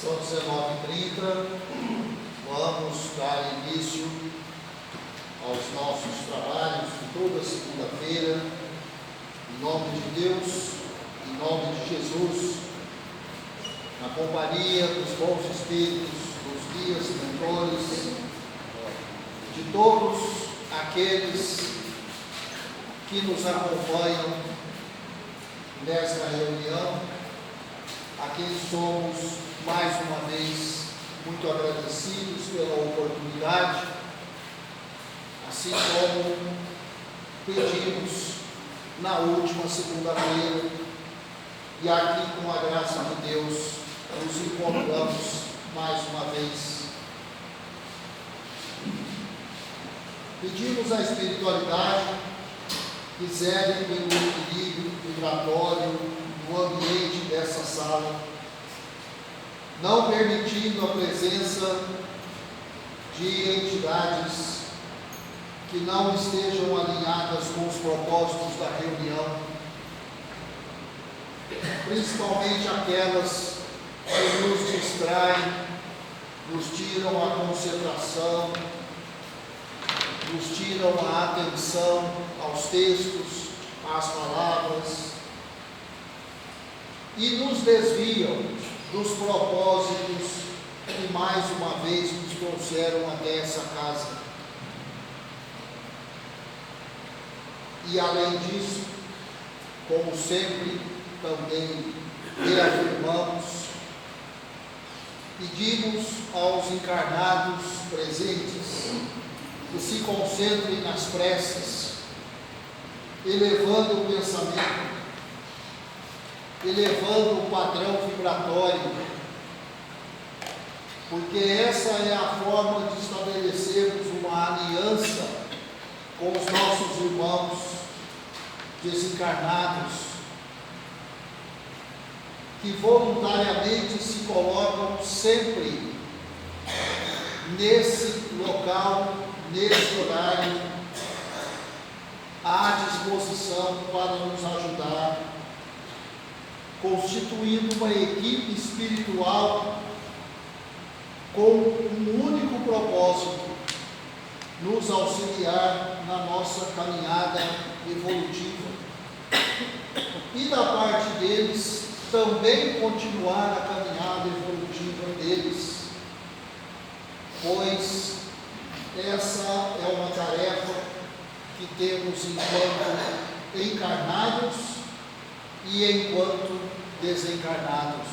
São 19h30, vamos dar início aos nossos trabalhos de toda segunda-feira, em nome de Deus, em nome de Jesus, na companhia dos bons espíritos, dos guias mentores, de todos aqueles que nos acompanham nesta reunião, a quem somos mais uma vez muito agradecidos pela oportunidade, assim como pedimos na última segunda-feira, e aqui com a graça de Deus nos encontramos mais uma vez. Pedimos à espiritualidade que zele pelo equilíbrio vibratório no ambiente dessa sala, não permitindo a presença de entidades que não estejam alinhadas com os propósitos da reunião, principalmente aquelas que nos distraem, nos tiram a concentração, nos tiram a atenção aos textos, às palavras, e nos desviam dos propósitos que mais uma vez nos trouxeram até essa casa. E além disso, como sempre também reafirmamos, pedimos aos encarnados presentes que se concentrem nas preces, elevando o pensamento, elevando o padrão vibratório, porque essa é a forma de estabelecermos uma aliança com os nossos irmãos desencarnados, que voluntariamente se colocam sempre nesse local, nesse horário, à disposição para nos ajudar, constituindo uma equipe espiritual com um único propósito: nos auxiliar na nossa caminhada evolutiva, e da parte deles também continuar a caminhada evolutiva deles, pois essa é uma tarefa que temos enquanto encarnados e enquanto desencarnados.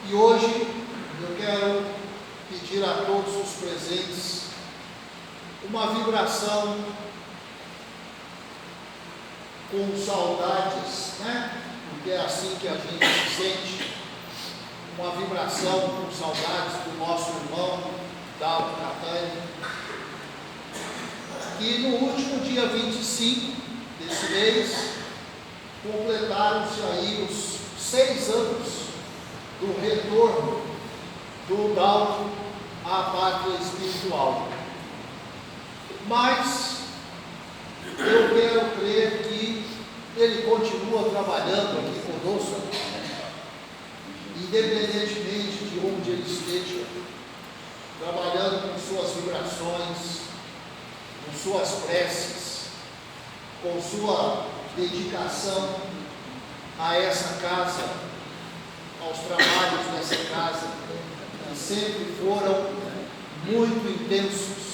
E hoje eu quero pedir a todos os presentes uma vibração com saudades, né? Porque é assim que a gente se sente, uma vibração com saudades do nosso irmão Dalto Catani, que no último dia 25 desse mês completaram-se aí os 6 anos do retorno do Dalto à pátria espiritual. Mas eu quero crer que ele continua trabalhando aqui conosco, independentemente de onde ele esteja, trabalhando com suas vibrações, com suas preces, com sua dedicação a essa casa, aos trabalhos dessa casa, que sempre foram muito intensos,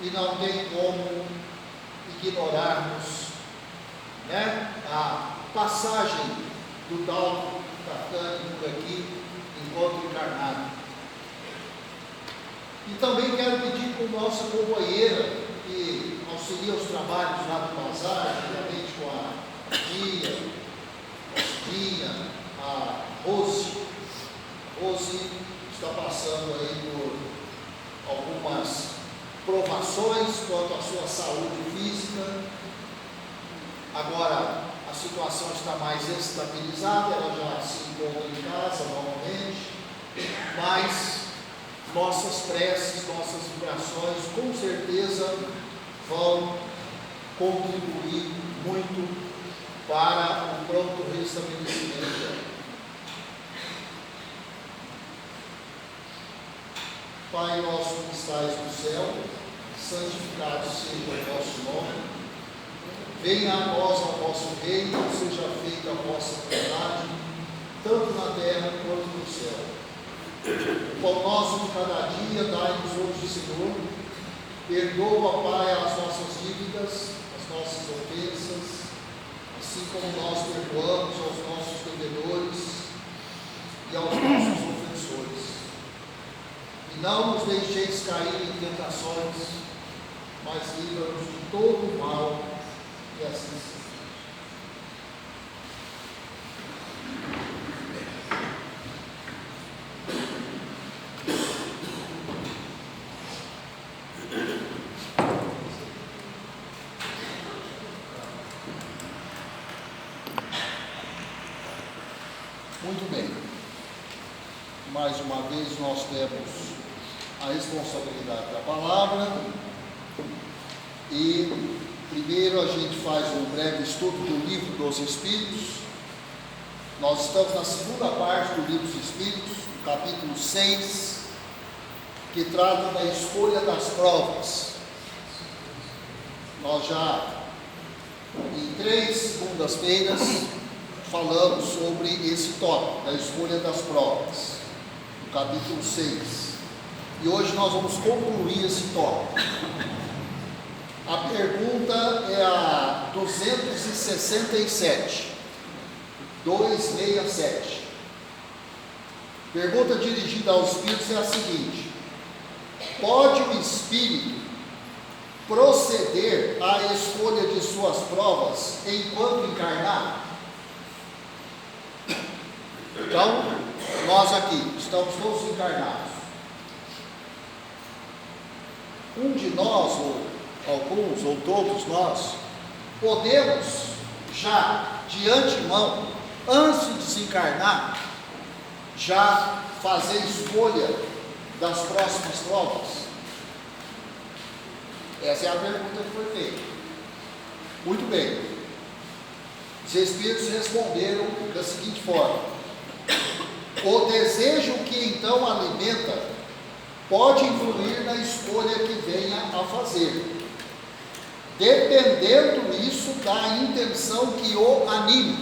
e não tem como ignorarmos, né, a passagem do Dalto Catani por aqui, enquanto encarnado. E também quero pedir para a nossa companheira, que auxilia os trabalhos lá do bazar, juntamente com a Tia, a Rose. Rose está passando aí por algumas provações quanto à sua saúde física. Agora a situação está mais estabilizada, ela já se encontra em casa novamente, mas nossas preces, nossas vibrações, com certeza vão contribuir muito para o pronto restabelecimento Pai nosso que estais no céu, santificado seja o vosso nome. Venha a nós o vosso reino, seja feita a vossa vontade, tanto na terra quanto no céu. O pão nosso de cada dia dai-nos hoje, Senhor. Perdoa, Pai, as nossas dívidas, as nossas ofensas, assim como nós perdoamos aos nossos devedores e aos nossos ofensores. E não nos deixeis cair em tentações, mas livra-nos de todo o mal, e assim seja. Muito bem, mais uma vez nós temos a responsabilidade da palavra e primeiro a gente faz um breve estudo do livro dos Espíritos. Nós estamos na segunda parte do livro dos Espíritos, no capítulo 6, que trata da escolha das provas. Nós já em 3 segundas-feiras falamos sobre esse tópico, da escolha das provas, no capítulo 6. E hoje nós vamos concluir esse tópico. A pergunta é a 267. Pergunta dirigida aos espíritos é a seguinte: pode o espírito proceder à escolha de suas provas enquanto encarnar? Então, nós aqui estamos todos encarnados. Um de nós, ou alguns, ou todos nós, podemos já de antemão, antes de desencarnar, já fazer escolha das próximas provas? Essa é a pergunta que foi feita. Muito bem. Os Espíritos responderam da seguinte forma: o desejo que então alimenta pode influir na escolha que venha a fazer, dependendo isso da intenção que o anime.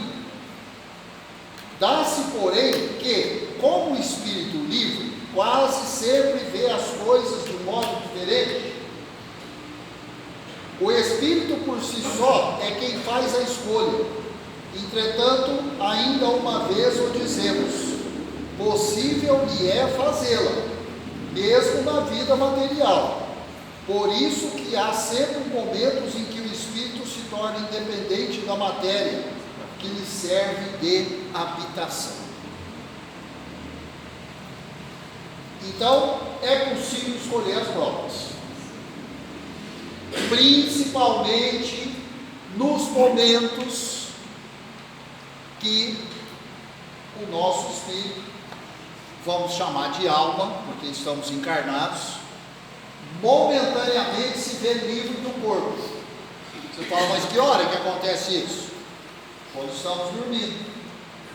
Dá-se, porém, que, como o espírito livre quase sempre vê as coisas de modo diferente, o espírito por si só é quem faz a escolha. Entretanto, ainda uma vez o dizemos: possível lhe é fazê-la, mesmo na vida material. Por isso que há sempre momentos em que o espírito se torna independente da matéria, que lhe serve de habitação. Então, é possível escolher as provas, principalmente nos momentos que o nosso espírito, vamos chamar de alma, porque estamos encarnados, momentaneamente se vê livre do corpo. Você fala, mas que hora que acontece isso? Quando estamos dormindo,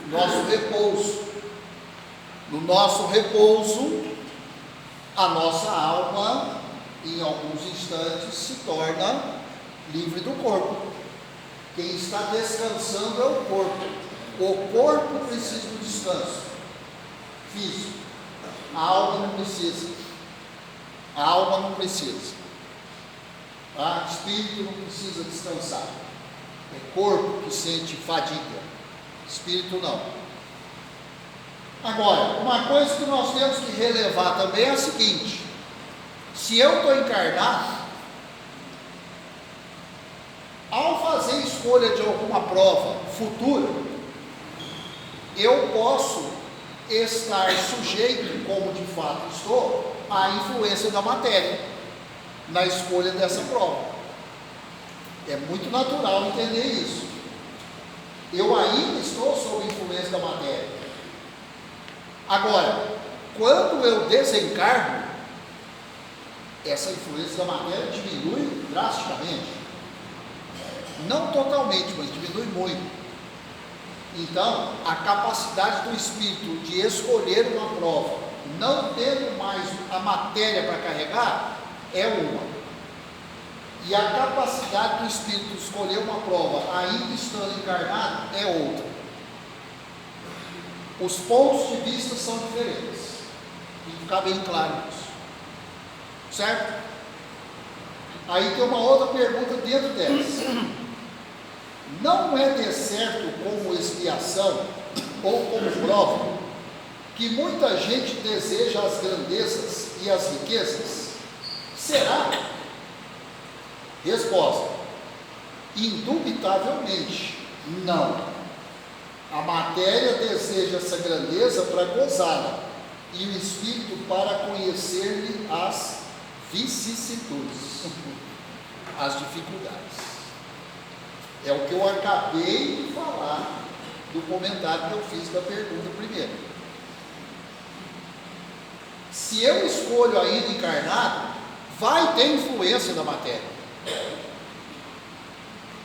nosso repouso. No nosso repouso, a nossa alma, em alguns instantes, se torna livre do corpo. Quem está descansando é o corpo. O corpo precisa do descanso físico. A alma não precisa. A alma não precisa. O espírito não precisa descansar. É corpo que sente fadiga. Espírito não. Agora, uma coisa que nós temos que relevar também é a seguinte: se eu estou encarnado, ao fazer escolha de alguma prova futura, eu posso estar sujeito, como de fato estou, à influência da matéria na escolha dessa prova. É muito natural entender isso. Eu ainda estou sob influência da matéria. Agora, quando eu desencarno, essa influência da matéria diminui drasticamente. Não totalmente, mas diminui muito. Então, a capacidade do espírito de escolher uma prova não tendo mais a matéria para carregar, é uma. E a capacidade do espírito de escolher uma prova, ainda estando encarnado, é outra. Os pontos de vista são diferentes. Tem que ficar bem claro isso. Certo? Aí tem uma outra pergunta dentro dessa. Não é de certo como expiação ou como prova que muita gente deseja as grandezas e as riquezas? Será? Resposta: indubitavelmente não. A matéria deseja essa grandeza para gozá-la, e o espírito para conhecer-lhe as vicissitudes, as dificuldades. É o que eu acabei de falar do comentário que eu fiz da pergunta primeiro. Se eu escolho ainda encarnado, vai ter influência da matéria.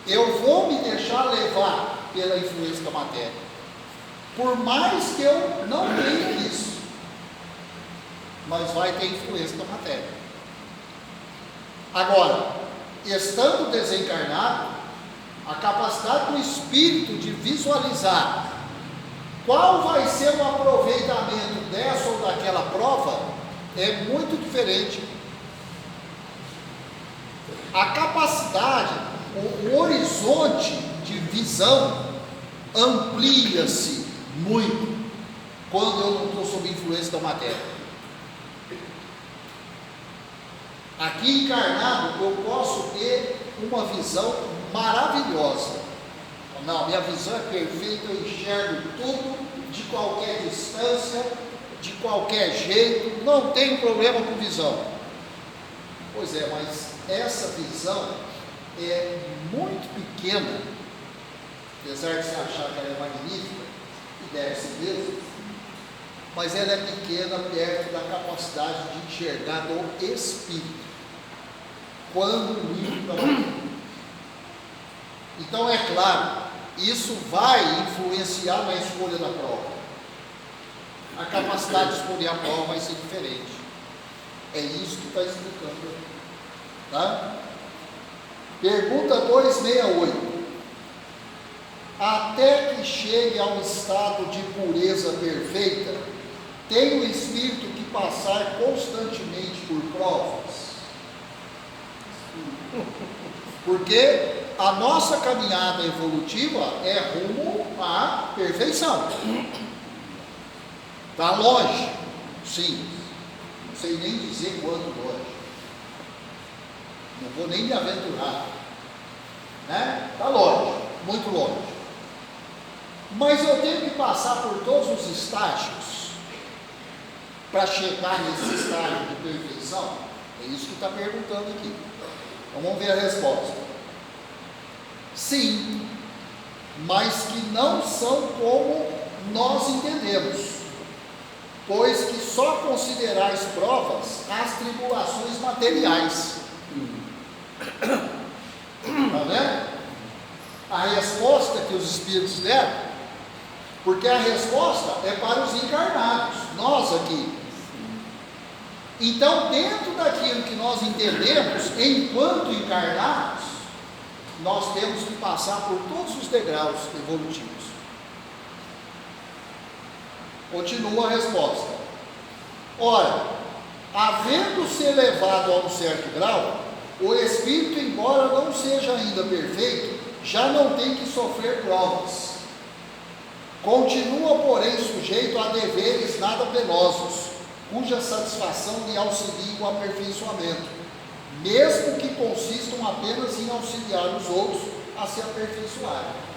Eu vou me deixar levar pela influência da matéria, por mais que eu não tenha isso, mas vai ter influência da matéria. Agora, estando desencarnado, a capacidade do espírito de visualizar qual vai ser o aproveitamento dessa ou daquela prova é muito diferente. A capacidade, o horizonte de visão amplia-se muito quando eu não estou sob influência da matéria. Aqui encarnado eu posso ter uma visão maravilhosa. Não, minha visão é perfeita, eu enxergo tudo de qualquer distância, de qualquer jeito, não tem problema com visão. Pois é, mas essa visão é muito pequena, apesar de você achar que ela é magnífica, e deve ser mesmo, mas ela é pequena perto da capacidade de enxergar do espírito, quando livre da matéria. Então é claro, isso vai influenciar na escolha da prova. A capacidade de escolher a prova vai ser diferente. É isso que está explicando. Tá? Pergunta 268. Até que chegue ao estado de pureza perfeita, tem o espírito que passar constantemente por provas? Porque a nossa caminhada evolutiva é rumo à perfeição. Está longe? Sim. Não sei nem dizer quanto longe. Não vou nem me aventurar. Né? Está longe, muito longe. Mas eu tenho que passar por todos os estágios para chegar nesse estágio de perfeição? É isso que está perguntando aqui. Então vamos ver a resposta. Sim, mas que não são como nós entendemos, pois que só considerais provas as tribulações materiais. Está vendo? A resposta que os espíritos deram, porque a resposta é para os encarnados, nós aqui. Então, dentro daquilo que nós entendemos, enquanto encarnados, nós temos que passar por todos os degraus evolutivos. Continua a resposta. Ora, havendo-se elevado a um certo grau, o espírito, embora não seja ainda perfeito, já não tem que sofrer provas. Continua, porém, sujeito a deveres nada penosos, cuja satisfação lhe auxilie o aperfeiçoamento, mesmo que consistam apenas em auxiliar os outros a se aperfeiçoarem.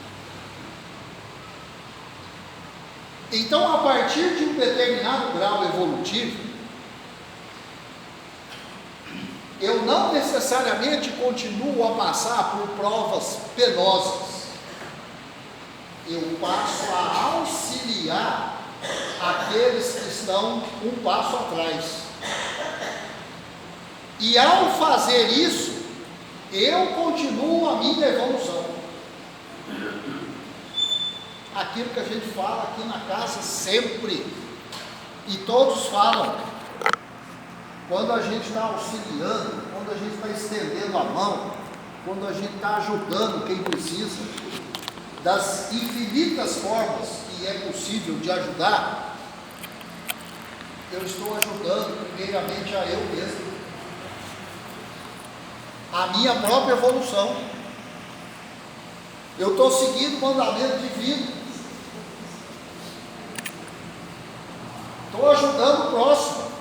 Então, a partir de um determinado grau evolutivo, eu não necessariamente continuo a passar por provas penosas. Eu passo a auxiliar aqueles que estão um passo atrás. E ao fazer isso, eu continuo a minha evolução. Aquilo que a gente fala aqui na casa sempre. E todos falam, quando a gente está auxiliando, quando a gente está estendendo a mão, quando a gente está ajudando quem precisa, das infinitas formas que é possível de ajudar, eu estou ajudando primeiramente a eu mesmo, a minha própria evolução. Eu estou seguindo o mandamento divino, estou ajudando o próximo,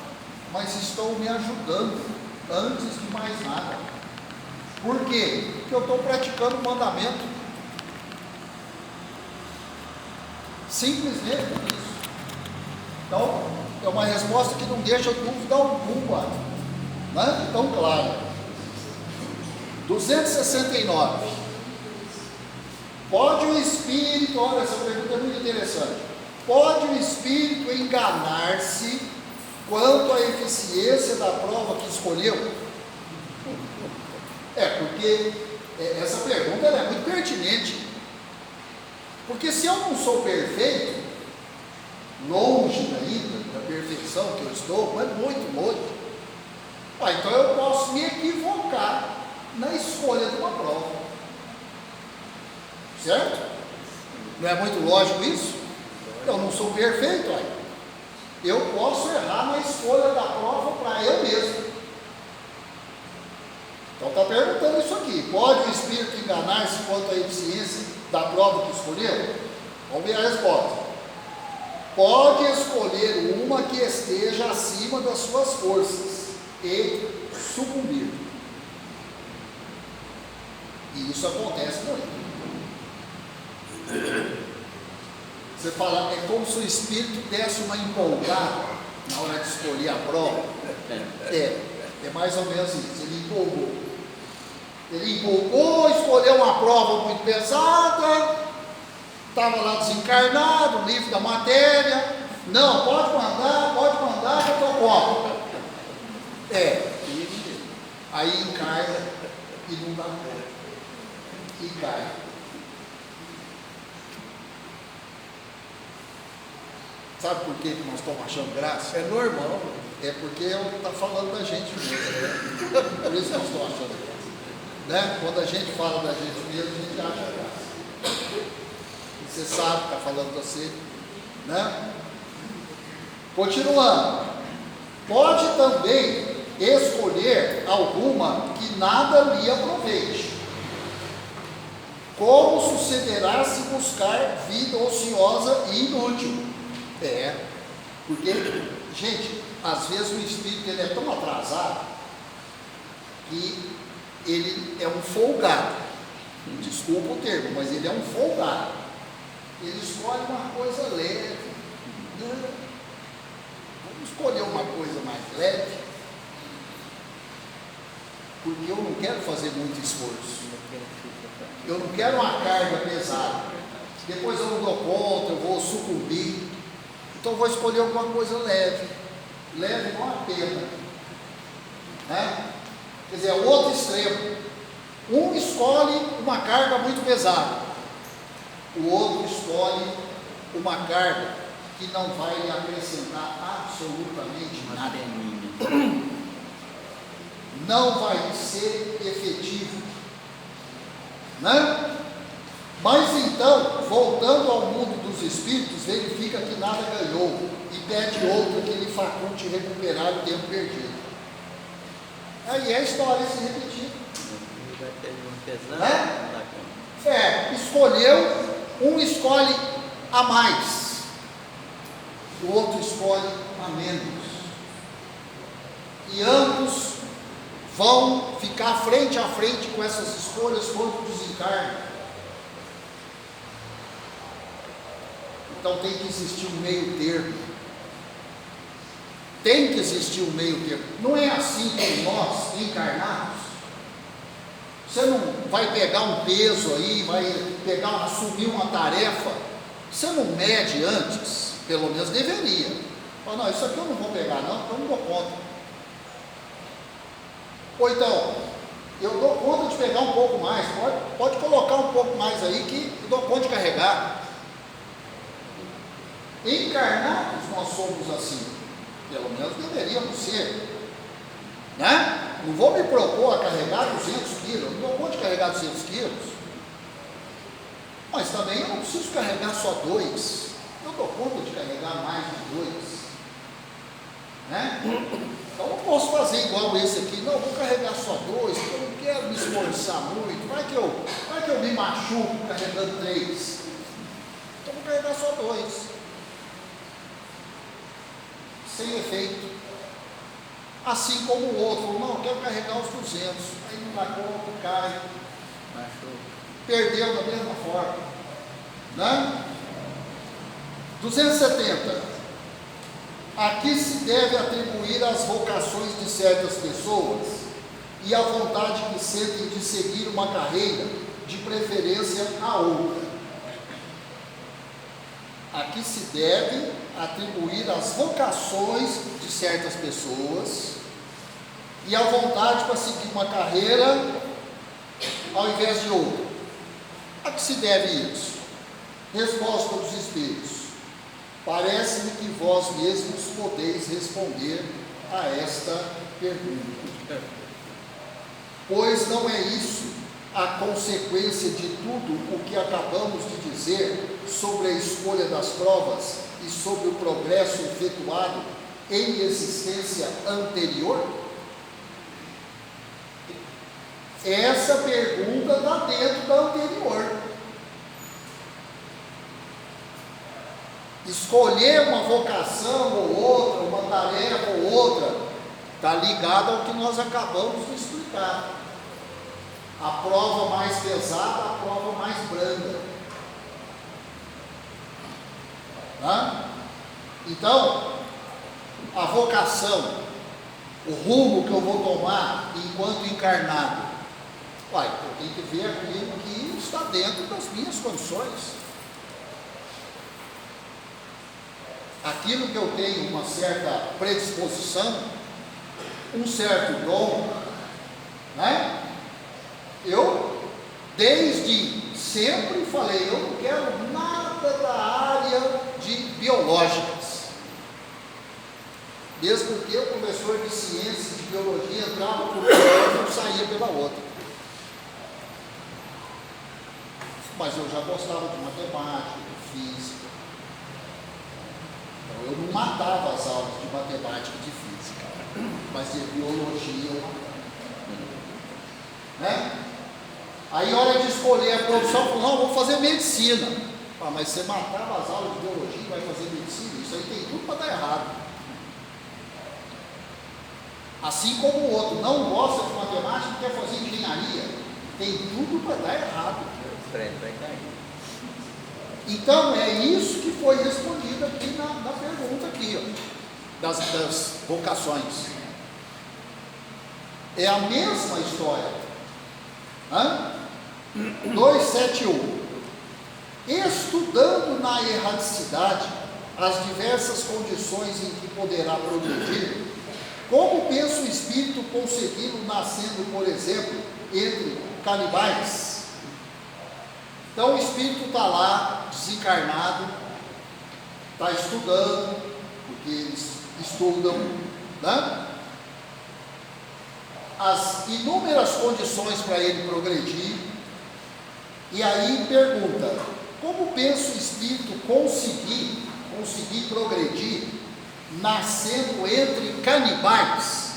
mas estou me ajudando antes de mais nada. Por quê? Porque eu estou praticando o mandamento. Simplesmente isso. Então, é uma resposta que não deixa dúvida alguma, né? Tão clara. 269. Pode o espírito, olha, essa pergunta é muito interessante. Pode o espírito enganar-se quanto à eficiência da prova que escolheu? Porque essa pergunta ela é muito pertinente. Porque se eu não sou perfeito, longe ainda da perfeição que eu estou, mas muito longe, então eu posso me equivocar na escolha de uma prova. Certo? Não é muito lógico isso? Eu não sou perfeito ainda. Eu posso errar na escolha da prova para eu mesmo. Então está perguntando isso aqui. Pode o espírito enganar-se quanto à eficiência da prova que escolheu? Vamos ver a resposta. Pode escolher uma que esteja acima das suas forças e sucumbir. E isso acontece muito. Você fala, é como se o espírito desse uma empolgada na hora de escolher a prova. É mais ou menos isso. Ele empolgou, escolheu uma prova muito pesada, estava lá desencarnado, livre da matéria. Não, pode mandar que eu estou bom. Aí encarna e não dá conta. E cai. Sabe por que nós estamos achando graça? É normal. É porque está falando da gente mesmo, né? Por isso que nós estamos achando graça. Né? Quando a gente fala da gente mesmo, a gente acha graça. Você sabe que está falando de você, né? Continuando. Pode também escolher alguma que nada lhe aproveite. Como sucederá se buscar vida ociosa e inútil? Porque, gente, às vezes o espírito ele é tão atrasado que ele é um folgado. Desculpa o termo, mas ele é um folgado. Ele escolhe uma coisa leve. Vamos escolher uma coisa mais leve, porque eu não quero fazer muito esforço. Eu não quero uma carga pesada. Depois eu não dou conta, eu vou sucumbir. Então eu vou escolher alguma coisa leve. Leve não a pena. Né? Quer dizer, é o outro extremo. Um escolhe uma carga muito pesada. O outro escolhe uma carga que não vai lhe acrescentar absolutamente nada. Não vai ser efetivo. Né? Mas então, voltando ao mundo dos espíritos, verifica que nada ganhou e pede outro que lhe faculte recuperar o tempo perdido. Aí é a história se repetindo. Né? Escolheu, um escolhe a mais, o outro escolhe a menos. E ambos vão ficar frente a frente com essas escolhas quando desencarnam. Então tem que existir um meio termo. Tem que existir um meio termo. Não é assim que nós encarnados. Você não vai pegar um peso aí, vai assumir uma tarefa. Você não mede antes, pelo menos deveria. Fala, não, isso aqui eu não vou pegar não, então eu não dou conta. Ou então, eu dou conta de pegar um pouco mais, pode colocar um pouco mais aí que eu dou conta de carregar. Encarnados nós somos assim? Pelo menos deveríamos ser, né? Não vou me propor a carregar 200 quilos, não dou conta de carregar 200 quilos, mas também eu não preciso carregar só 2, eu dou conta de carregar mais de 2, né? Então eu não posso fazer igual esse aqui, não, vou carregar só 2, porque eu não quero me esforçar muito, vai que eu me machuco carregando 3, então vou carregar só 2, sem efeito. Assim como o outro, não, eu quero carregar os 200, aí não dá conta, cai, perdeu da mesma forma, né? 270. Aqui se deve atribuir as vocações de certas pessoas e a vontade que sentem de seguir uma carreira, de preferência a outra. Aqui se deve atribuir as vocações de certas pessoas e a vontade para seguir uma carreira ao invés de outra. A que se deve isso? Resposta dos Espíritos: parece-me que vós mesmos podeis responder a esta pergunta. Pois não é isso a consequência de tudo o que acabamos de dizer sobre a escolha das provas e sobre o progresso efetuado em existência anterior? Essa pergunta está dentro da anterior. Escolher uma vocação ou outra, uma tarefa ou outra, está ligado ao que nós acabamos de explicar. A prova mais pesada, a prova mais branda. Então, a vocação, o rumo que eu vou tomar enquanto encarnado, eu tenho que ver aquilo que está dentro das minhas condições. Aquilo que eu tenho uma certa predisposição, um certo dom, né? Eu, desde sempre falei, eu não quero nada da área de biológicas. Mesmo porque o professor de ciências, de biologia, entrava por uma porta e não saía pela outra. Mas eu já gostava de matemática, de física. Então eu não matava as aulas de matemática e de física, mas de biologia eu matava. Né? Aí, hora de escolher a profissão, falou, não, vou fazer medicina. Mas você matava as aulas de biologia e vai fazer medicina? Isso aí tem tudo para dar errado. Assim como o outro não gosta de matemática e quer fazer engenharia, tem tudo para dar errado. Então, é isso que foi respondido aqui na pergunta aqui, das vocações. É a mesma história. 271. Estudando na erradicidade as diversas condições em que poderá progredir, como pensa o espírito consegui-lo nascendo, por exemplo, entre canibais? Então o espírito está lá, desencarnado, está estudando, porque eles estudam, né? As inúmeras condições para ele progredir, e aí pergunta, como pensa o espírito conseguir progredir, nascendo entre canibais?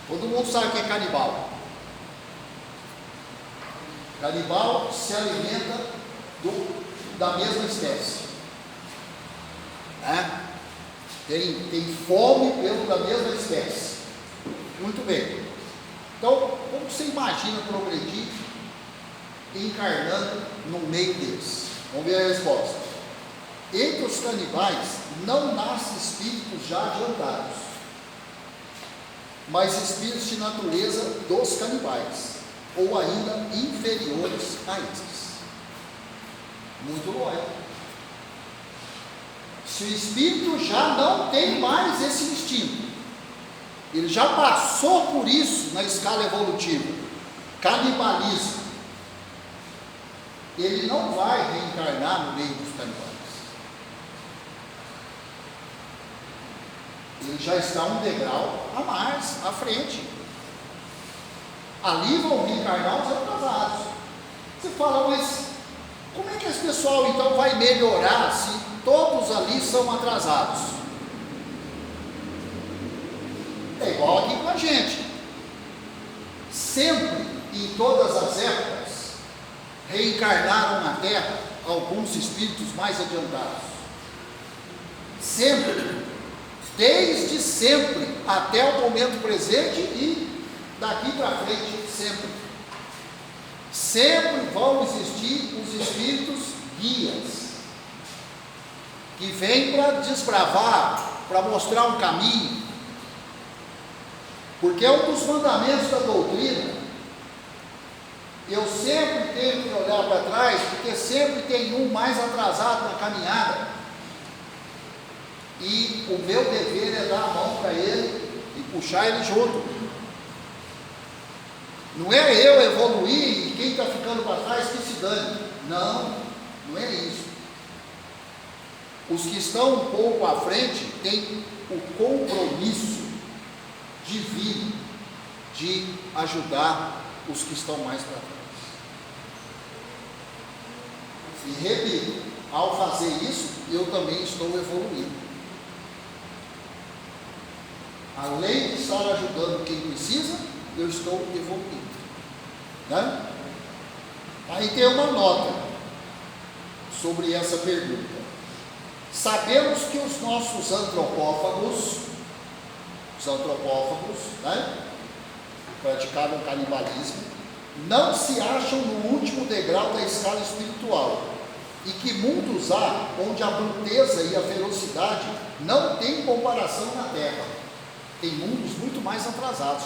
Todo mundo sabe o que é canibal. Canibal se alimenta da mesma espécie, né? Tem fome da mesma espécie. Muito bem. Então, como você imagina progredir encarnando no meio deles? Vamos ver a resposta. Entre os canibais não nascem espíritos já adiantados, mas espíritos de natureza dos canibais, ou ainda inferiores a estes. Muito lógico. Se o espírito já não tem mais esse instinto, ele já passou por isso na escala evolutiva, canibalismo, ele não vai reencarnar no meio dos canibais. Eles já estão um degrau a mais, à frente. Ali vão reencarnar os atrasados. Você fala, mas como é que esse pessoal então vai melhorar se todos ali são atrasados? É igual aqui com a gente. Sempre, em todas as épocas, reencarnaram na Terra alguns espíritos mais adiantados. Sempre, desde sempre até o momento presente e daqui para frente, sempre. Sempre vão existir os espíritos guias, que vêm para desbravar, para mostrar um caminho, porque é um dos mandamentos da doutrina. Eu sempre tenho que olhar para trás, porque sempre tem um mais atrasado na caminhada, e o meu dever é dar a mão para ele e puxar ele junto. Não é eu evoluir e quem está ficando para trás que se dane. Não, não é isso. Os que estão um pouco à frente têm o compromisso divino de ajudar os que estão mais para trás. E repito, ao fazer isso, eu também estou evoluindo. Além de estar ajudando quem precisa, eu estou evoluindo. Né? Aí tem uma nota sobre essa pergunta. Sabemos que os nossos antropófagos, né, praticavam canibalismo, não se acham no último degrau da escala espiritual, e que mundos há onde a bruteza e a ferocidade não têm comparação na Terra. Tem mundos muito mais atrasados.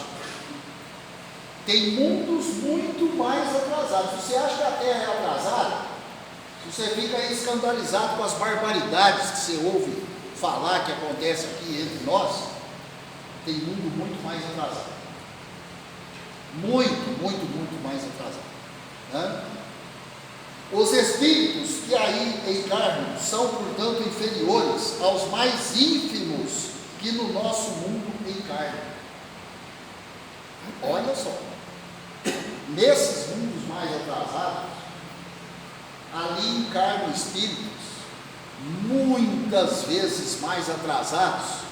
Tem mundos muito mais atrasados. Você acha que a Terra é atrasada? Você fica aí escandalizado com as barbaridades que você ouve falar que acontece aqui entre nós. Tem mundo muito mais atrasado. Muito mais atrasado. Né? Os espíritos que aí encarnam são, portanto, inferiores aos mais ínfimos que no nosso mundo encarnam. Olha só, nesses mundos mais atrasados, ali encarnam espíritos muitas vezes mais atrasados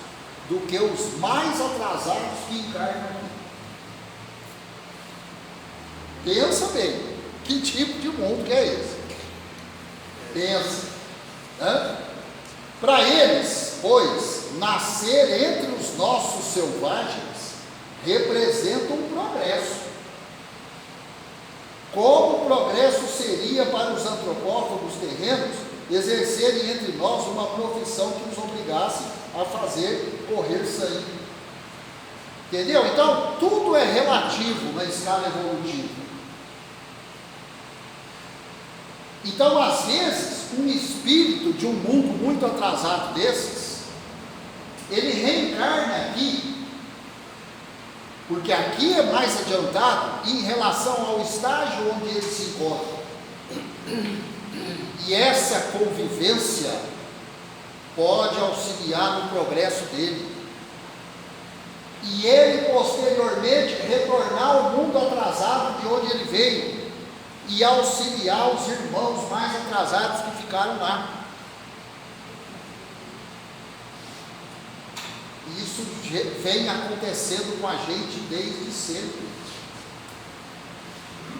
do que os mais atrasados que encarnam aqui. Pensa bem, que tipo de mundo que é esse? Pensa, né? Para eles, pois, nascer entre os nossos selvagens representa um progresso. Como o progresso seria para os antropófagos terrenos exercerem entre nós uma profissão que os obrigasse a fazer correr sangue? Entendeu? Então, tudo é relativo na escala evolutiva. Então, às vezes, um espírito de um mundo muito atrasado desses, ele reencarna aqui, porque aqui é mais adiantado em relação ao estágio onde ele se encontra. E essa convivência pode auxiliar no progresso dele. E ele, posteriormente, retornar ao mundo atrasado de onde ele veio e auxiliar os irmãos mais atrasados que ficaram lá. Isso vem acontecendo com a gente desde sempre,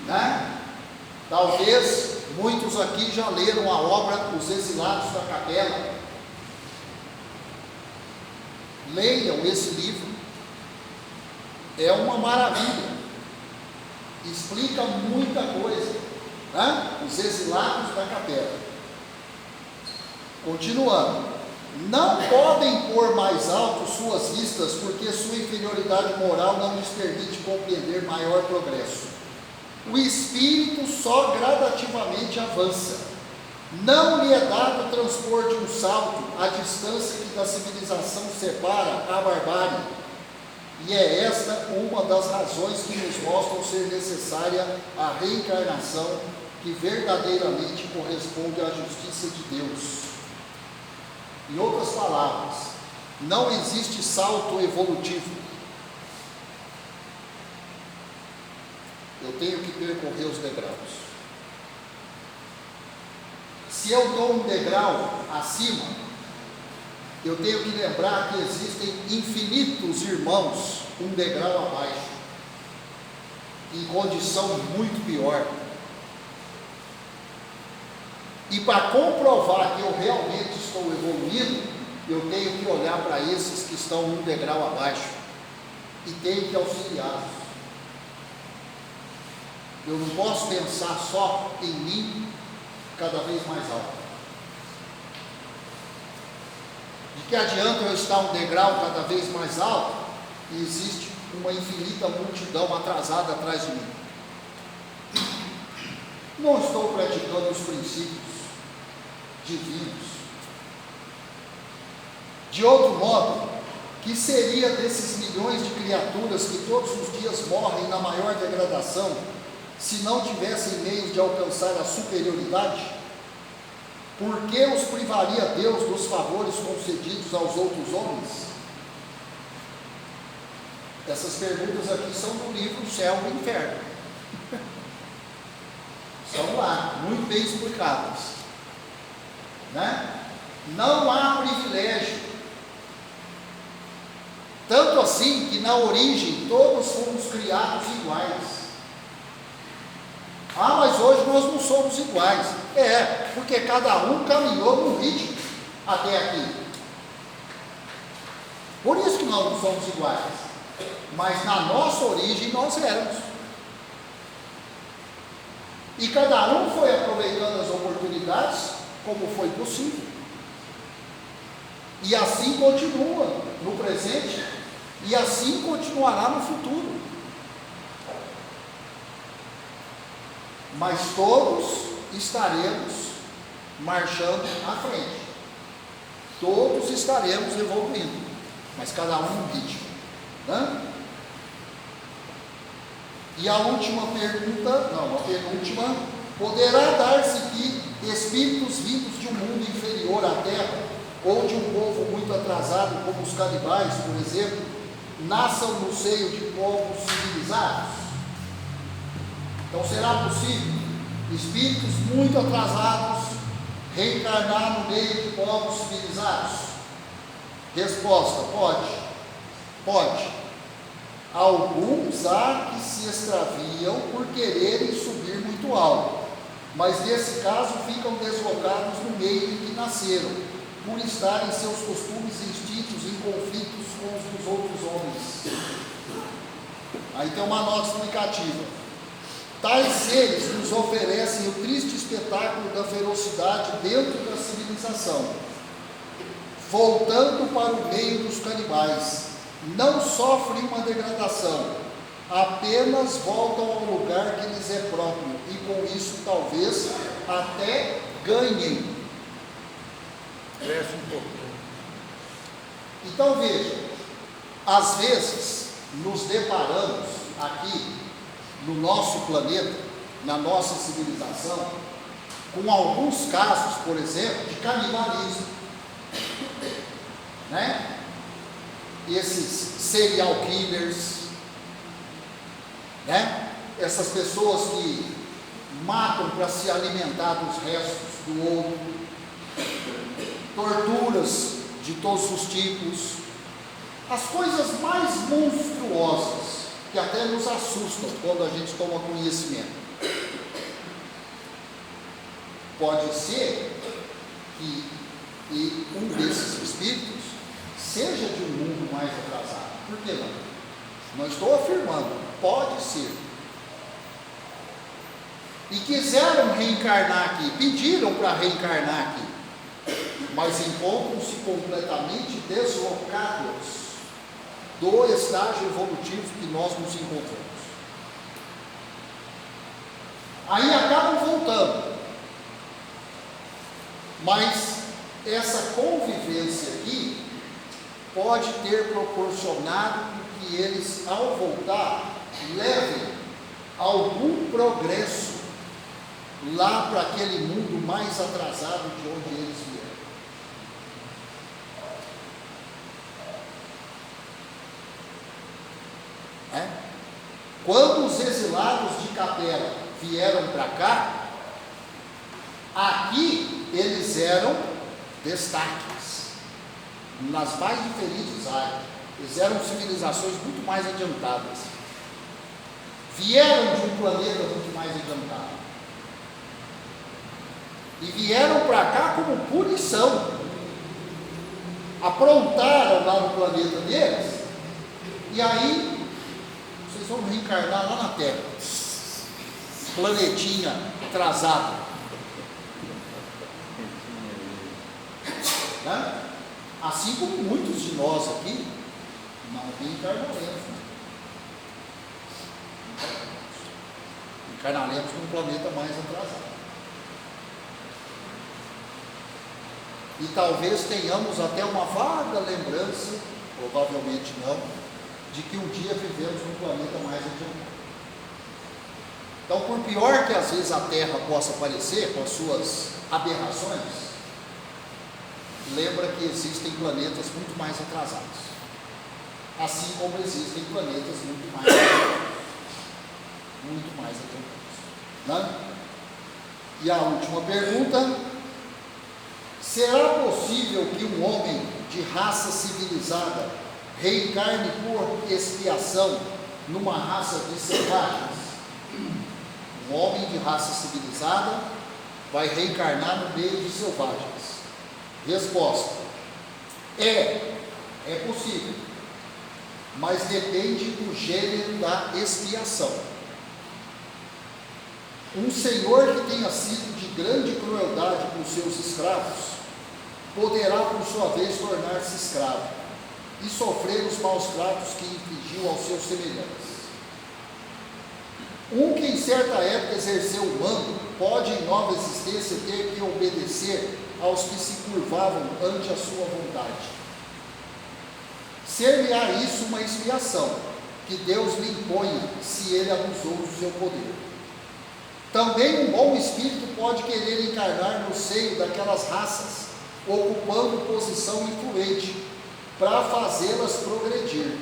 né? Talvez muitos aqui já leram a obra Os Exilados da Capela. Leiam esse livro, é uma maravilha, explica muita coisa, né? Os Exilados da Capela. Continuando. Não podem pôr mais alto suas vistas, porque sua inferioridade moral não lhes permite compreender maior progresso. O espírito só gradativamente avança. Não lhe é dado transpor de um salto a distância que da civilização separa a barbárie. E é esta uma das razões que nos mostram ser necessária a reencarnação, que verdadeiramente corresponde à justiça de Deus. Em outras palavras, Não existe salto evolutivo. Eu tenho que percorrer os degraus. Se eu dou um degrau acima, eu tenho que lembrar que existem infinitos irmãos um degrau abaixo, em condição muito pior. E para comprovar que eu realmente estou evoluindo, eu tenho que olhar para esses que estão um degrau abaixo e tenho que auxiliá-los. Eu não posso pensar só em mim cada vez mais alto. De que adianta eu estar um degrau cada vez mais alto e existe uma infinita multidão atrasada atrás de mim? Não estou praticando os princípios divinos. De outro modo, que seria desses milhões de criaturas que todos os dias morrem na maior degradação, se não tivessem meios de alcançar a superioridade? Por que os privaria Deus dos favores concedidos aos outros homens? Essas perguntas aqui são do livro Céu e Inferno. São lá, muito bem explicadas, né? Não há privilégio. Tanto assim que na origem todos fomos criados iguais. Ah, mas hoje nós não somos iguais. É, porque cada um caminhou num ritmo até aqui. Por isso que nós não somos iguais. Mas na nossa origem nós éramos. E cada um foi aproveitando as oportunidades como foi possível. E assim continua no presente, e assim continuará no futuro. Mas todos estaremos marchando à frente. Todos estaremos evoluindo, mas cada um num ritmo, né? E a última pergunta, não, a penúltima: poderá dar-se que espíritos vindos de um mundo inferior à Terra, ou de um povo muito atrasado, como os canibais, por exemplo, nasçam no seio de povos civilizados? Então, será possível espíritos muito atrasados reencarnar no meio de povos civilizados? Resposta: pode. Pode. Alguns há que se extraviam por quererem subir muito alto, mas nesse caso ficam deslocados no meio em que nasceram, por estarem seus costumes e instintos em conflitos com os dos outros homens. Aí tem uma nota explicativa. Tais seres nos oferecem o triste espetáculo da ferocidade dentro da civilização. Voltando para o meio dos canibais, não sofrem uma degradação, apenas voltam ao lugar que lhes é próprio, e com isso talvez até ganhem. Cresce um pouco. Então veja, às vezes nos deparamos aqui no nosso planeta, na nossa civilização, com alguns casos, por exemplo, de canibalismo, né? Esses serial killers, né? Essas pessoas que matam para se alimentar dos restos do outro, torturas de todos os tipos, as coisas mais monstruosas que até nos assustam quando a gente toma conhecimento. Pode ser que um desses espíritos seja de um mundo mais atrasado. Por que não? Não estou afirmando, pode ser. E quiseram reencarnar aqui, pediram para reencarnar aqui, mas encontram-se completamente deslocados do estágio evolutivo que nós nos encontramos. Aí acabam voltando, mas essa convivência aqui pode ter proporcionado que eles, ao voltar, levem algum progresso lá para aquele mundo mais atrasado de onde eles vieram. quando os exilados de Capela vieram para cá, aqui eles eram destaques, nas mais diferentes áreas. Eles eram civilizações muito mais adiantadas, vieram de um planeta muito mais adiantado, e vieram para cá como punição, aprontaram lá no planeta deles, e aí vocês vão reencarnar lá na Terra, planetinha atrasado, né? Assim como muitos de nós aqui não reencarnaremos, encarnaremos num planeta mais atrasado, e talvez tenhamos até uma vaga lembrança, provavelmente não, de que um dia vivemos num planeta mais adiantado. Então, por pior que às vezes a Terra possa parecer, com as suas aberrações, lembra que existem planetas muito mais atrasados, assim como existem planetas muito mais adiantados, né? E a última pergunta: será possível que um homem de raça civilizada reencarne por expiação numa raça de selvagens? Um homem de raça civilizada vai reencarnar no meio de selvagens. Resposta: é possível, mas depende do gênero da expiação. Um senhor que tenha sido de grande crueldade com seus escravos, poderá por sua vez tornar-se escravo e sofrer os maus tratos que infligiu aos seus semelhantes. Um que em certa época exerceu o mando, pode em nova existência ter que obedecer aos que se curvavam ante a sua vontade. Ser-lhe-á isso uma expiação, que Deus lhe imponha, se ele abusou do seu poder. Também um bom espírito pode querer encarnar no seio daquelas raças, ocupando posição influente, para fazê-las progredir.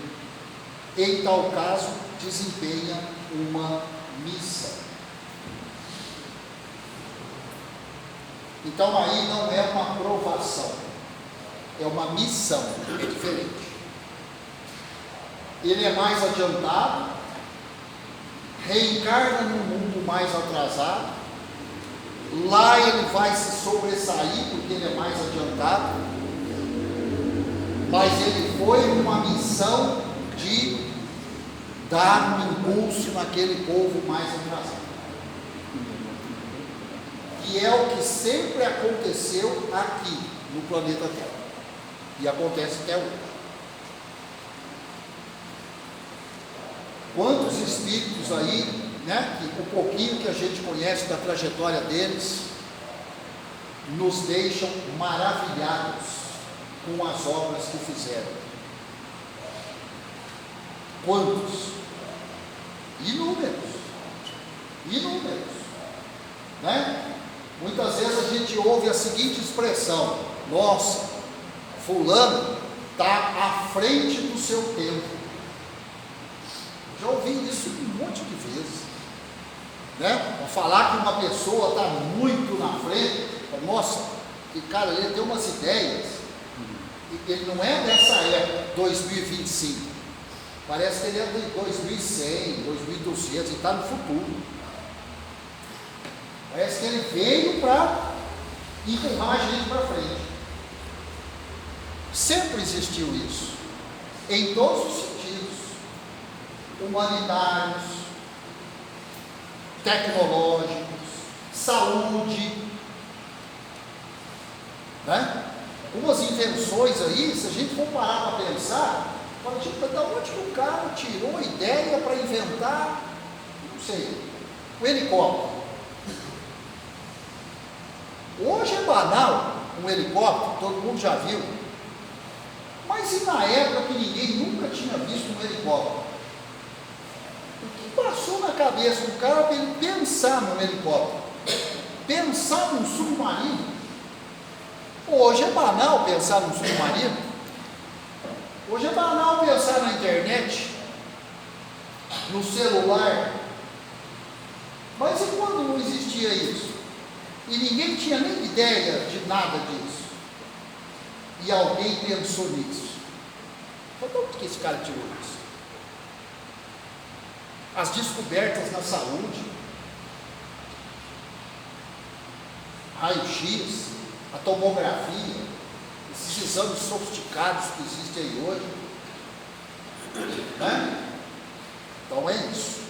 Em tal caso, desempenha uma missão. Então aí não é uma provação, é uma missão, é diferente. Ele é mais adiantado, reencarna num mundo mais atrasado, lá ele vai se sobressair porque ele é mais adiantado, mas ele foi numa missão de dar um impulso naquele povo mais atrasado. E é o que sempre aconteceu aqui no planeta Terra, e acontece até hoje. Quantos espíritos aí, né, que o pouquinho que a gente conhece da trajetória deles, nos deixam maravilhados com as obras que fizeram. Quantos? Inúmeros, né? Muitas vezes a gente ouve a seguinte expressão: nossa, fulano está à frente do seu tempo. Já ouvi isso um monte de vezes, né? Para falar que uma pessoa está muito na frente, nossa, que cara, ele tem umas ideias, ele não é dessa época, 2025, parece que ele é de 2100, 2200, ele está no futuro. Parece que ele veio para empurrar a gente para frente. Sempre existiu isso, em todos os sentidos, humanitários, tecnológicos, saúde, né? Umas invenções aí, se a gente for parar para pensar, fala, tipo, da onde que o cara tirou a ideia para inventar, não sei, o helicóptero? Hoje é banal um helicóptero, todo mundo já viu, mas e na época que ninguém nunca tinha visto um helicóptero? O que passou na cabeça do cara para ele pensar num helicóptero? Pensar num submarino? Hoje é banal pensar num submarino. Hoje é banal pensar na internet. no celular. Mas e quando não existia isso? E ninguém tinha nem ideia de nada disso. E alguém pensou nisso. Falei, de onde que esse cara tirou isso? As descobertas na saúde, raio-x, a tomografia, esses exames sofisticados que existem aí hoje, né? Então é isso.